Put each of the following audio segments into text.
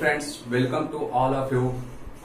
friends, welcome to all of you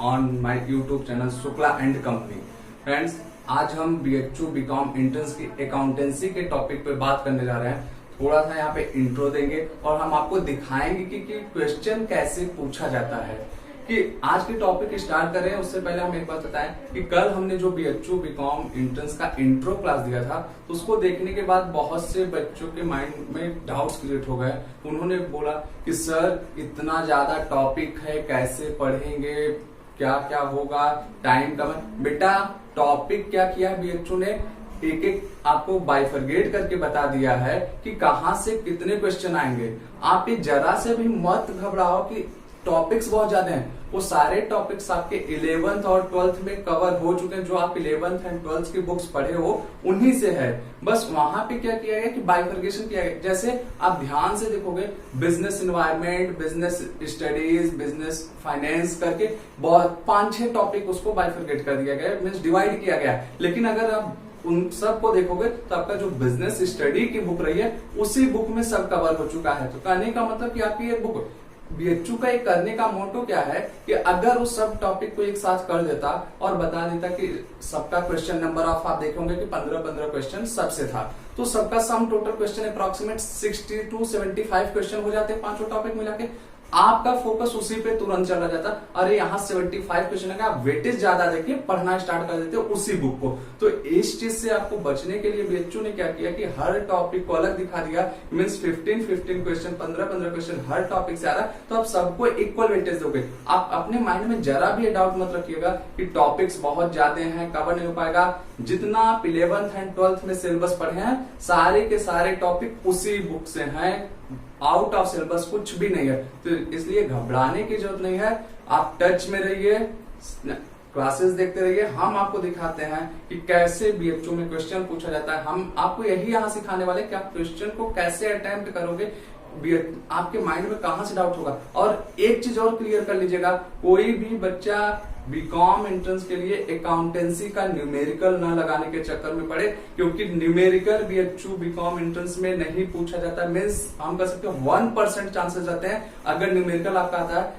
on my YouTube channel Shukla and company. Friends, आज हम BHU BCom interns की accountancy के topic पे बात करने जा रहे हैं। थोड़ा सा यहाँ पे इंट्रो देंगे और हम आपको दिखाएंगे कि क्वेश्चन कैसे पूछा जाता है। कि आज के टॉपिक स्टार्ट कर रहे हैं उससे पहले हम एक बात बताएं कि कल हमने जो BHU बीकॉम इंटर्न्स का इंट्रो क्लास दिया था उसको देखने के बाद बहुत से बच्चों के माइंड में डाउट्स क्रिएट हो गए। उन्होंने बोला कि सर इतना ज्यादा टॉपिक है, कैसे पढ़ेंगे, क्या क्या होगा, टाइम कम है। बेटा टॉपिक क्या किया है BHU ने, एक एक आपको बाइफरगेट करके बता दिया है कि कहां से कितने क्वेश्चन आएंगे। आप ये जरा से भी मत घबराओ कि टॉपिक्स बहुत ज्यादा हैं। वो सारे टॉपिक्स आपके 11th और 12th में कवर हो चुके हैं। जो आप 11th एंड 12th की बुक्स पढ़े हो उन्हीं से है। बस वहां पे क्या किया गया कि बाइफरगेशन किया गया। जैसे आप ध्यान से देखोगे business environment, business studies, business finance करके बहुत 5-6 टॉपिक उसको बाइफरगेट कर दिया गया, मीन्स डिवाइड किया गया। लेकिन अगर आप उन सब को देखोगे तो आपका जो बिजनेस स्टडी की बुक रही है उसी बुक में सब कवर हो चुका है। तो कहने का मतलब कि आपकी ये बुक BHU का एक करने का मोटो क्या है कि अगर उस सब टॉपिक को एक साथ कर देता और बता देता कि सबका क्वेश्चन नंबर ऑफ आप देखेंगे कि 15 क्वेश्चन सबसे था, तो सबका sum total question approximate 60 to 75 question हो जाते हैं पांचों टॉपिक मिला के। आपका फोकस उसी पे तुरंत चला जाता। अरे यहाँ 75 क्वेश्चन है, आप वेटेज ज्यादा देखिए, पढ़ना स्टार्ट कर देते हो उसी बुक को। तो इस चीज से आपको बचने के लिए BHU ने क्या किया कि हर टॉपिक को अलग दिखा दिया। मीन्स 15 क्वेश्चन, 15 क्वेश्चन हर टॉपिक से आ रहा है, तो आप सबको इक्वल वेटेज दोगे। आप अपने माइंड में जरा भी डाउट मत रखिएगा कि टॉपिक्स बहुत ज्यादा हैं, कवर नहीं हो पाएगा। जितना आप 11th एंड 12th में सिलेबस पढ़े हैं सारे के सारे टॉपिक उसी बुक से हैं, आउट ऑफ सिलेबस कुछ भी नहीं है। तो इसलिए घबराने की जरूरत नहीं है। आप टच में रहिए, क्लासेस देखते रहिए। हम आपको दिखाते हैं कि कैसे BHU में क्वेश्चन पूछा जाता है। हम आपको यही यहाँ सिखाने वाले कि आप क्वेश्चन को कैसे अटेम्प्ट करोगे, आपके माइंड में कहां से डाउट होगा। और एक चीज और क्लियर कर लीजिएगा, कोई भी बच्चा बीकॉम एंट्रेंस के लिए अकाउंटेंसी का न्यूमेरिकल न लगाने के चक्कर में पड़े, क्योंकि न्यूमेरिकल BHU बीकॉम एंट्रेंस में नहीं पूछा जाता। मीन्स हम कह सकते हैं 1% चांसेस आते हैं अगर न्यूमेरिकल आपका आता है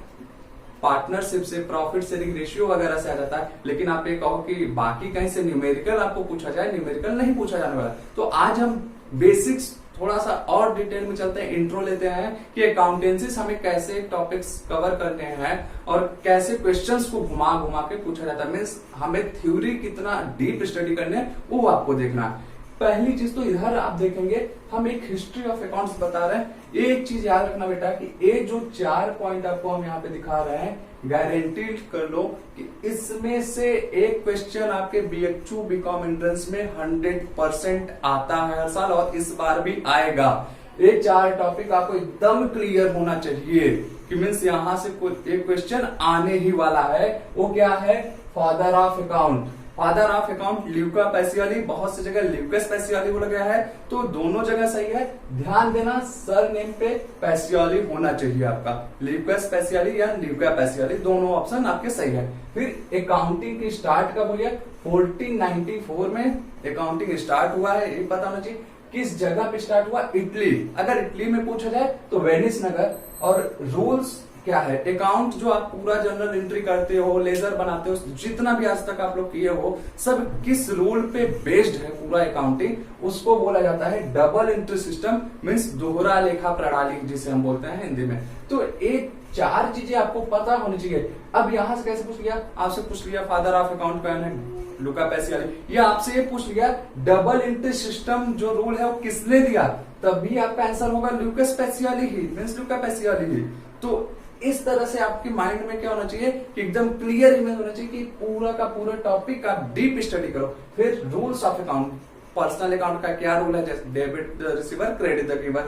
पार्टनरशिप से, प्रॉफिट शेयरिंग रेशियो वगैरह से आ जाता है। लेकिन आप ये कहो कि बाकी कहीं से न्यूमेरिकल आपको पूछा जाए, न्यूमेरिकल नहीं पूछा जाने वाला। तो आज हम बेसिक्स थोड़ा सा और डिटेल में चलते हैं, इंट्रो लेते हैं कि अकाउंटेंसी हमें कैसे टॉपिक्स कवर करने हैं और कैसे क्वेश्चंस को घुमा घुमा के पूछा जाता है। मीन्स हमें थ्योरी कितना डीप स्टडी करने है वो आपको देखना है। पहली चीज तो इधर आप देखेंगे हम एक हिस्ट्री ऑफ अकाउंट्स बता रहे हैं। एक चीज याद रखना बेटा कि ये जो 4 पॉइंट आपको हम यहाँ पे दिखा रहे हैं, गारंटीड कर लो कि इसमें से एक क्वेश्चन आपके BHU बीकॉम एंट्रेंस में 100% आता है हर साल, और इस बार भी आएगा। ये 4 टॉपिक आपको एकदम क्लियर होना चाहिए कि मीन्स यहां से एक क्वेश्चन आने ही वाला है। वो क्या है? Father of account. Father of account Luca Pacioli, बहुत सी जगह ल्यूकस पैसियोली बोला गया है, तो दोनों जगह सही है। ध्यान देना सर नेम पे पैसियोली होना चाहिए आपका, ल्यूकस पैसियोली या ल्यूका पैसियोली, दोनों ऑप्शन आपके सही है। फिर अकाउंटिंग की स्टार्ट कब हुई है? 1494 में अकाउंटिंग स्टार्ट हुआ है, ये पता होना चाहिए। किस जगह पे स्टार्ट हुआ? इटली। अगर इटली में पूछा जाए तो वेनिस नगर। और रूल्स क्या है? अकाउंट जो आप पूरा जनरल एंट्री करते हो, लेजर बनाते हो, जितना भी आज तक आप लोग किए हो, सब किस रूल पे बेस्ड है पूरा अकाउंटिंग, उसको बोला जाता है डबल एंट्री सिस्टम, मीन्स दोहरा लेखा प्रणाली जिसे हम बोलते हैं हिंदी में। तो एक 4 चीजें आपको पता होनी चाहिए। अब यहां से कैसे पूछ लिया? आपसे पूछ लिया फादर ऑफ अकाउंट कौन है? लुका पैसियोली। या आपसे ये पूछ लिया डबल एंट्री सिस्टम जो रूल है वो किसने दिया? तब भी आपका आंसर होगा लुकस पैसियोली ही, मीन्स लुका पैसियोली ही। तो इस तरह से आपके माइंड में क्या होना चाहिए कि एकदम क्लियर इमेज होना चाहिए कि पूरा का पूरा टॉपिक आप डीप स्टडी करो। फिर rules of account, personal account का क्या रूल है? जैसे debit the receiver, credit the giver.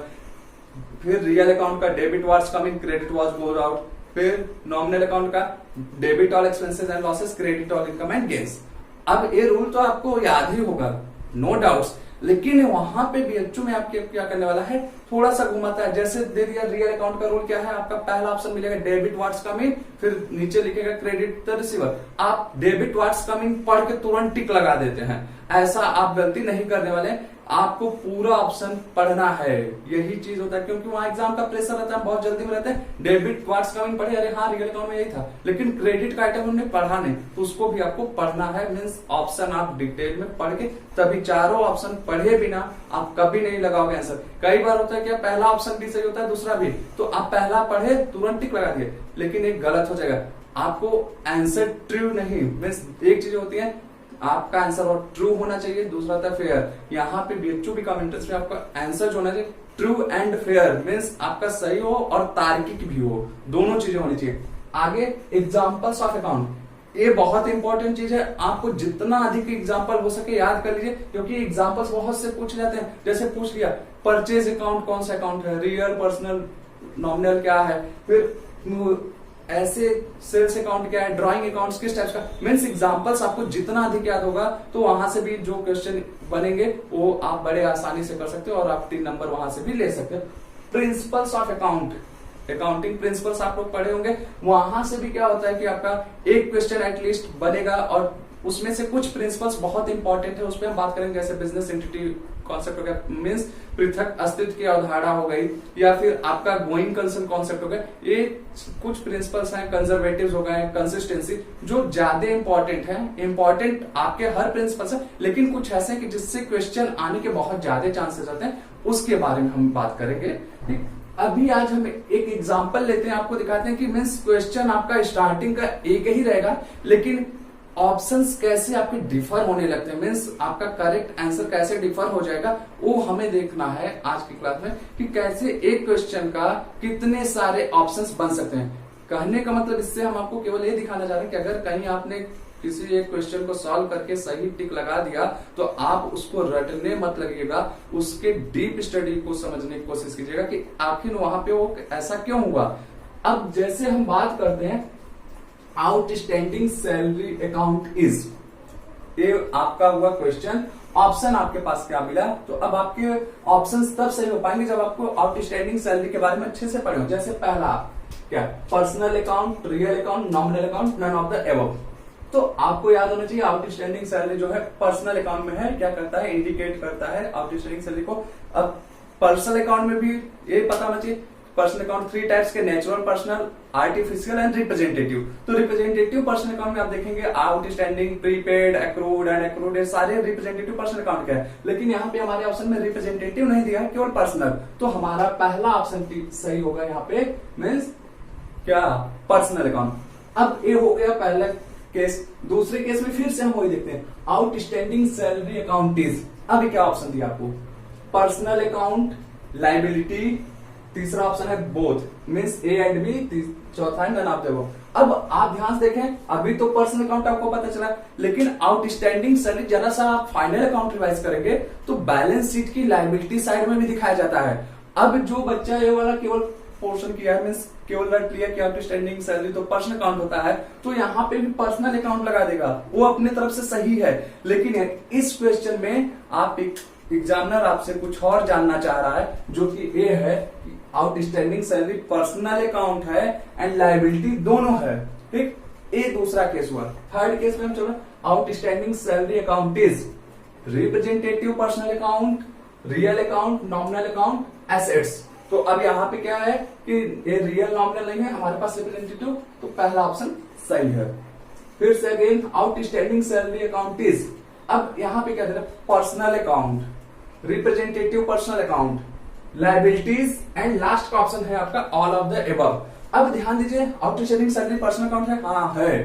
फिर रियल अकाउंट का debit was coming, credit was goes out. फिर नॉमिनल अकाउंट का debit all expenses and losses, credit all income and gains. अब ये रूल तो आपको याद ही होगा, नो डाउट्स। लेकिन वहां पे BHU में आपके क्या करने वाला है, थोड़ा सा घुमाता है। जैसे दे दिया रियल अकाउंट का रूल क्या है, आपका पहला ऑप्शन मिलेगा डेबिट व्हाट्स कमिंग, फिर नीचे लिखेगा क्रेडिट द रिसीवर। आप डेबिट व्हाट्स कमिंग पढ़ के तुरंत टिक लगा देते हैं, ऐसा आप गलती नहीं करने वाले। आपको पूरा ऑप्शन पढ़ना है, यही चीज होता है, क्योंकि वहां एग्जाम का प्रेशर रहता है, बहुत जल्दी में रहता है। डेबिट व्हाट्स कमिंग पढ़े, अरे हाँ रियल अकाउंट में यही था, लेकिन क्रेडिट का आइटम हमने पढ़ा नहीं, तो उसको भी आपको पढ़ना है। मीन्स ऑप्शन आप डिटेल में पढ़ के, तभी चारों ऑप्शन पढ़े बिना आप कभी नहीं लगाओगे आंसर। कई बार होता है कि पहला ऑप्शन भी सही होता है, दूसरा भी, तो आप पहला पढ़े तुरंत टिक लगा दिए, लेकिन एक गलत हो जाएगा। आपको आंसर ट्रू नहीं, मीन्स एक चीज होती है आपका आंसर और ट्रू होना चाहिए, दूसरा था फेयर। यहाँ पे बीएचयू बीकॉम एंट्रेंस में आपका आंसर जो होना चाहिए ट्रू एंड फेयर, मीन्स आपका सही हो और तार्किक भी हो, दोनों चीजें होनी चाहिए। आगे एग्जाम्पल्स ऑफ अकाउंट, ये बहुत इंपॉर्टेंट चीज है, आपको जितना अधिक एग्जाम्पल हो सके याद कर लीजिए, क्योंकि एग्जाम्पल्स बहुत से पूछ जाते हैं। जैसे पूछ लिया परचेज अकाउंट कौन सा अकाउंट है, रियल, पर्सनल, नॉमिनल क्या है, फिर ऐसे सेल्स अकाउंट क्या है, ड्राइंग अकाउंट्स किस टाइप का। मीन्स एग्जांपल्स आपको जितना अधिक याद होगा, तो वहां से भी जो क्वेश्चन बनेंगे वो आप बड़े आसानी से कर सकते हो और आप 3 नंबर वहां से भी ले सकते हो। Principles of account, accounting principles आप लोग पढ़े होंगे, वहां से भी क्या होता है कि आपका एक क्वेश्चन एटलीस्ट बनेगा, और उसमें से कुछ प्रिंसिपल्स बहुत इंपॉर्टेंट है, उस पर हम बात करेंगे। जैसे बिजनेस एंटिटी कॉन्सेप्ट हो गया, मीन्स पृथक अस्तित्व की अवधारणा हो गई, या फिर आपका गोइंग कंसर्न कॉन्सेप्ट हो गया। ये कुछ प्रिंसिपल्स हैं, कंजर्वेटिव्स हो गए, कंसिस्टेंसी, जो ज्यादा इंपॉर्टेंट है। इंपॉर्टेंट आपके हर प्रिंसिपल्स है, लेकिन कुछ ऐसे कि जिससे क्वेश्चन आने के बहुत ज्यादा चांसेस होते हैं, उसके बारे में हम बात करेंगे। ठीक, अभी आज हम एक एग्जांपल लेते हैं, आपको दिखाते हैं कि मीन्स क्वेश्चन आपका स्टार्टिंग का एक ही रहेगा, लेकिन ऑप्शंस कैसे आपके डिफर होने लगते हैं, मीन्स आपका करेक्ट आंसर कैसे डिफर हो जाएगा, वो हमें देखना है आज की क्लास में, कि कैसे एक क्वेश्चन का कितने सारे ऑप्शंस बन सकते हैं। कहने का मतलब इससे हम आपको केवल ये दिखाना चाह रहे हैं कि अगर कहीं आपने किसी एक क्वेश्चन को सॉल्व करके सही टिक लगा दिया, तो आप उसको रटने मत लगिएगा, उसके डीप स्टडी को समझने की कोशिश कीजिएगा कि आखिर वहां पे वो ऐसा क्यों हुआ। अब जैसे हम बात करते हैं आउटस्टैंडिंग सैलरी अकाउंट इज, ये आपका हुआ क्वेश्चन, ऑप्शन आपके पास क्या मिला, तो अब आपके ऑप्शंस तब सही हो पाएंगे जब आपको आउटस्टैंडिंग सैलरी के बारे में अच्छे से पढ़े हो। जैसे पहला क्या, personal account, real account, nominal account, none of the above. तो आपको याद होना चाहिए आउटस्टैंडिंग सैलरी जो है पर्सनल अकाउंट में है, क्या करता है, इंडिकेट करता है आउटस्टैंडिंग सैलरी को। अब पर्सनल अकाउंट में भी ये पता होना चाहिए, पर्सनल अकाउंट 3 टाइप्स के, natural, personal, artificial and representative. तो रिप्रेजेंटेटिव पर्सनल अकाउंट में आप देखेंगे outstanding, prepaid, accrued and accrued, ये सारे रिप्रेजेंटेटिव पर्सनल अकाउंट के हैं। लेकिन यहाँ पे हमारे ऑप्शन में रिप्रेजेंटेटिव नहीं दिया है, केवल पर्सनल, तो हमारा पहला ऑप्शन सही होगा यहाँ पे, मीन्स क्या, पर्सनल अकाउंट। अब ये हो गया पहला केस। दूसरे केस में फिर से हम वही देखते हैं, आउटस्टैंडिंग सैलरी अकाउंट इज, अभी क्या ऑप्शन दिया आपको, पर्सनल अकाउंट, लाइबिलिटी, तीसरा ऑप्शन है both, means A and B, चौथा है नन ऑफ द अबव। अब आप ध्यान से देखें, अभी तो पर्सनल अकाउंट आपको पता चला, लेकिन आउटस्टैंडिंग सैलरी जरा सा आप फाइनल अकाउंट रिवाइज करेंगे तो बैलेंस शीट की लाइबिलिटी साइड में भी दिखाया जाता है। अब जो बच्चा ये वाला केवल पोर्शन किया है, मीन्स केवल रट लिया कि आउटस्टैंडिंग सैलरी तो पर्सनल अकाउंट होता है, तो यहाँ पे भी पर्सनल अकाउंट लगा देगा, वो अपने तरफ से सही है। लेकिन इस क्वेश्चन में आप एग्जामिनर आपसे कुछ और जानना चाह रहा है, जो कि ये है कि आउटस्टैंडिंग सैलरी पर्सनल अकाउंट है एंड लायबिलिटी दोनों है। ठीक, ये दूसरा केस हुआ। थर्ड केस में हम चलो, outstanding salary account is representative personal account, real account, nominal account, assets. तो अब यहाँ पे क्या है कि ये रियल नॉमिनल नहीं है, हमारे पास रिप्रेजेंटेटिव, तो पहला ऑप्शन सही है। फिर से again outstanding salary account is, अब यहाँ पे क्या दे रहा है, personal account, representative personal account, liabilities and last का ऑप्शन है आपका ऑल ऑफ द एबव। अब ध्यान दीजिए, आउटस्टैंडिंग सैलरी पर्सनल अकाउंट है, हाँ है,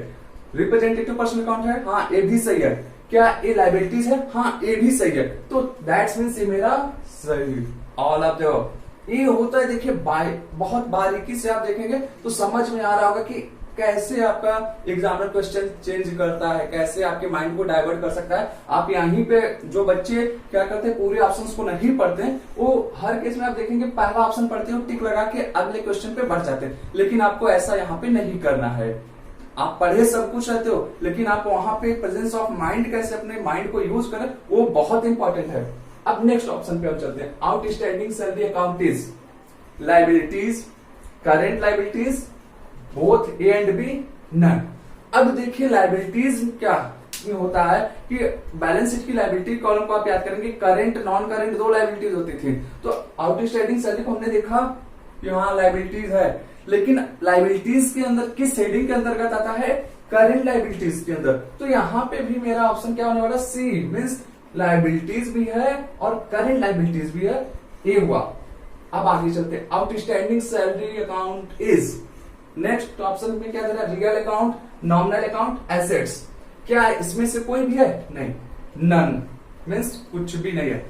रिप्रेजेंटेटिव पर्सनल अकाउंट है, हाँ ये भी सही है, क्या ये लायबिलिटीज है, हाँ ये भी सही है, तो दैट्स मीन्स ये मेरा सही, ऑल ऑफ द एबव। ये होता है, देखिए बहुत बारीकी से आप देखेंगे तो समझ में आ रहा होगा कि कैसे आपका एग्जामिनर क्वेश्चन चेंज करता है, कैसे आपके माइंड को डाइवर्ट कर सकता है। आप यहीं पे जो बच्चे क्या करते हैं, पूरे ऑप्शंस को नहीं पढ़ते हैं, वो हर केस में आप देखेंगे पहला ऑप्शन पढ़ते हो, टिक लगा के अगले क्वेश्चन पे बढ़ जाते हैं। लेकिन आपको ऐसा यहाँ पे नहीं करना है, आप पढ़े सब कुछ रहते हो, लेकिन आप वहां पे प्रेजेंस ऑफ माइंड कैसे अपने माइंड को यूज करें, वो बहुत इंपॉर्टेंट है। अब नेक्स्ट ऑप्शन पे हम चलते हैं, outstanding salary account is liabilities, current liabilities, both A and B, none. अब देखिए लायबिलिटीज क्या, इसमें होता है कि बैलेंस शीट की लायबिलिटी कॉलम को आप याद करेंगे, करेंट नॉन करेंट दो लायबिलिटीज होती थी। तो आउटस्टैंडिंग सैलरी को हमने देखा कि वहां लायबिलिटीज है, लेकिन लायबिलिटीज के अंदर किस हेडिंग के अंतर्गत आता है, करेंट लायबिलिटीज के अंदर। तो यहाँ पे भी मेरा ऑप्शन क्या होने वाला, सी, मीन्स लायबिलिटीज भी है और करेंट लायबिलिटीज भी है, ए हुआ। अब आगे चलते हैं, outstanding salary account is, next option में क्या दे रहा है, real account, nominal account, assets. क्या इसमें से कोई भी है, नहीं, नन, मीन्स कुछ भी नहीं है।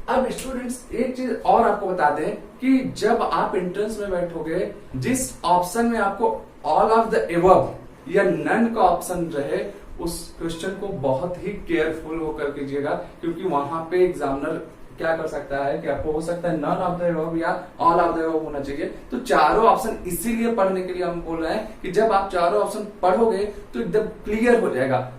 अब स्टूडेंट्स एक चीज और आपको बता दें कि जब आप एंट्रेंस में बैठोगे, जिस ऑप्शन में आपको ऑल ऑफ द एबव या नन का ऑप्शन रहे, उस क्वेश्चन को बहुत ही केयरफुल होकर कीजिएगा, क्योंकि वहां पे एग्जामिनर क्या कर सकता है कि आपको हो सकता है नन ऑफ द एबव या ऑल ऑफ द एबव होना चाहिए। तो चारों ऑप्शन इसीलिए पढ़ने के लिए हम बोल रहे हैं कि जब आप चारों ऑप्शन पढ़ोगे तो एकदम क्लियर हो जाएगा।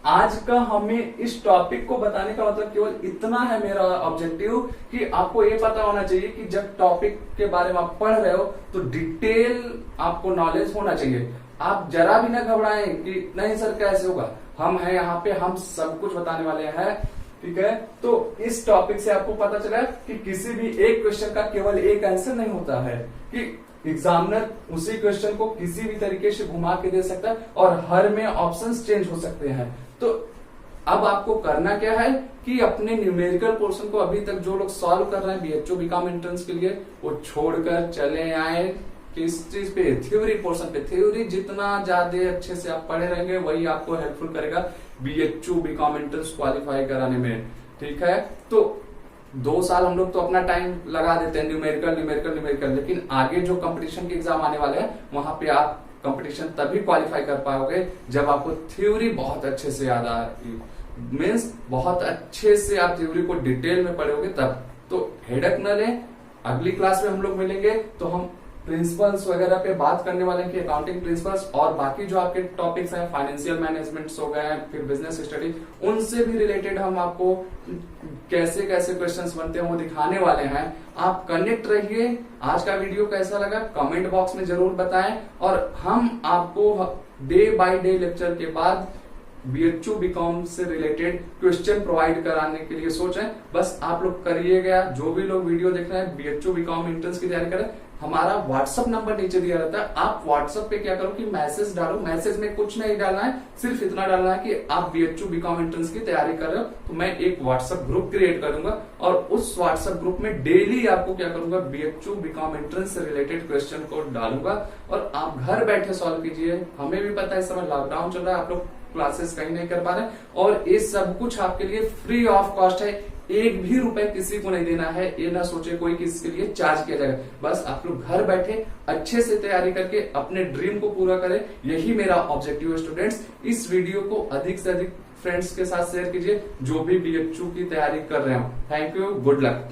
आज का हमें इस टॉपिक को बताने का मतलब केवल इतना है, मेरा ऑब्जेक्टिव, कि आपको ये पता होना चाहिए कि जब टॉपिक के बारे में आप पढ़ रहे हो तो डिटेल आपको नॉलेज होना चाहिए। आप जरा भी ना घबराएं कि नहीं सर कैसे होगा, हम हैं यहाँ पे, हम सब कुछ बताने वाले हैं, ठीक है। तो इस टॉपिक से आपको पता चला कि किसी भी एक क्वेश्चन का केवल एक आंसर नहीं होता है, कि एग्जामिनर उसी क्वेश्चन को किसी भी तरीके से घुमा के दे सकता है और हर में ऑप्शंस चेंज हो सकते हैं। तो अब आपको करना क्या है कि अपने न्यूमेरिकल पोर्शन को अभी तक जो लोग सॉल्व कर रहे हैं बीएचओ बीकॉम एंट्रेंस के लिए, वो छोड़कर चले आए किस चीज पे, थ्योरी पोर्शन पे। थ्योरी जितना ज्यादा अच्छे से आप पढ़े रहेंगे वही आपको हेल्पफुल करेगा बीएचओ बीकॉम एंट्रेंस क्वालिफाई कराने में, ठीक है। तो 2 साल हम लोग तो अपना टाइम लगा देते हैं न्यूमेरिकल, लेकिन आगे जो कंपटीशन के एग्जाम आने वाले हैं वहां पे आप कंपटीशन तभी क्वालिफाई कर पाओगे जब आपको थ्योरी बहुत अच्छे से याद आएगी, मीन्स बहुत अच्छे से आप थ्योरी को डिटेल में पढ़ोगे तब। तो हेडक न लें, अगली क्लास में हम लोग मिलेंगे तो हम प्रिंसिपल्स वगैरह पे बात करने वाले हैं कि अकाउंटिंग प्रिंसिपल्स और बाकी जो आपके टॉपिक्स हैं, फाइनेंशियल मैनेजमेंट हो गए, फिर बिजनेस स्टडी, उनसे भी रिलेटेड हम आपको कैसे कैसे क्वेश्चंस बनते हैं वो दिखाने वाले हैं। आप कनेक्ट रहिए। आज का वीडियो कैसा लगा कमेंट बॉक्स में जरूर बताएं, और हम आपको डे बाय डे लेक्चर के बाद बीएचओ बीकॉम से रिलेटेड क्वेश्चन प्रोवाइड कराने के लिए सोचें। बस आप लोग करिएगा, जो भी लोग वीडियो देख रहे हैं बीएचओ बीकॉम एंट्रेंस की तैयारी करें, हमारा व्हाट्सअप नंबर नीचे दिया रहता है। आप व्हाट्सअप पे क्या करो कि मैसेज डालो, मैसेज में कुछ नहीं डालना है, सिर्फ इतना डालना है कि आप बीएचओ बीकॉम एंट्रेंस की तैयारी कर रहे हो। तो मैं एक व्हाट्सअप ग्रुप क्रिएट करूंगा और उस व्हाट्सअप ग्रुप में डेली आपको क्या करूंगा, बीएचओ बीकॉम एंट्रेंस से रिलेटेड क्वेश्चन को डालूंगा और आप घर बैठे सॉल्व कीजिए। हमें भी पता है इस समय लॉकडाउन चल रहा है, आप लोग क्लासेस कहीं नहीं कर पा रहे, और ये सब कुछ आपके लिए फ्री ऑफ कॉस्ट है। 1 भी रुपए किसी को नहीं देना है, ये ना सोचे कोई कि इसके लिए चार्ज किया जाएगा। बस आप लोग घर बैठे अच्छे से तैयारी करके अपने ड्रीम को पूरा करें, यही मेरा ऑब्जेक्टिव है स्टूडेंट्स। इस वीडियो को अधिक से अधिक फ्रेंड्स के साथ शेयर कीजिए जो भी बीएचओ की तैयारी कर रहे हो। Thank you, good luck.